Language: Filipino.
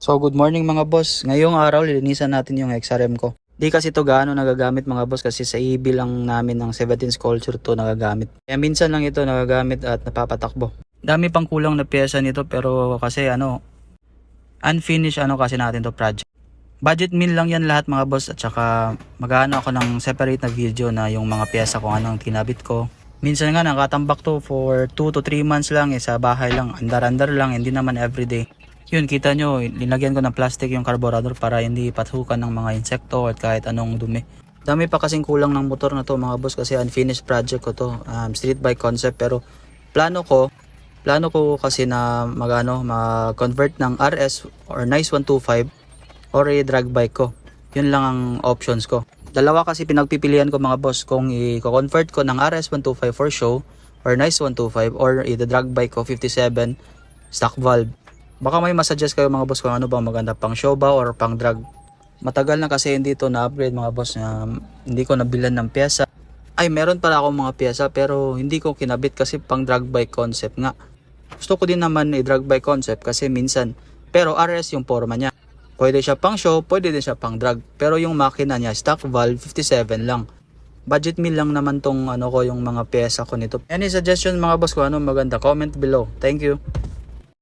So good morning mga boss. Ngayong araw lilinisan natin yung XRM ko. Di kasi to gaano nagagamit mga boss kasi sa EB lang namin ng 17 Sculpture to nagagamit. Kaya minsan lang ito nagagamit at napapatakbo. Dami pang kulang na pyesa nito pero kasi unfinished kasi natin to project. Budget meal lang yan lahat mga boss at saka mag-ano ako ng separate na video na yung mga pyesa kung anong tinabit ko. Minsan nga nakatambak to for 2 to 3 months lang sa bahay lang, andar-andar lang, hindi naman everyday. Yun, kita nyo, linagyan ko ng plastic yung carburetor para hindi patukan ng mga insekto at kahit anong dumi. Dami pa kasing kulang ng motor na to mga boss kasi unfinished project ko to. Street bike concept pero plano ko kasi na mag-convert ng RS or Nice 125 or a drag bike ko. Yun lang ang options ko. Dalawa kasi pinagpipilian ko mga boss kung i-convert ko ng RS 125 for show or Nice 125 or the drag bike ko 57 stock valve. Baka may masuggest kayo mga boss kung ano bang maganda pang show ba or pang drag. Matagal na kasi hindi ito na-upgrade mga boss na hindi ko nabilan ng pyesa. Ay meron pala akong mga pyesa pero hindi ko kinabit kasi pang drag bike concept nga. Gusto ko din naman i-drag bike concept kasi minsan pero RS yung forma niya. Pwede siya pang show, pwede din siya pang drag. Pero yung makina niya stock valve 57 lang. Budget meal lang naman tong yung mga pyesa ko nito. Any suggestion mga boss kung ano maganda, comment below. Thank you.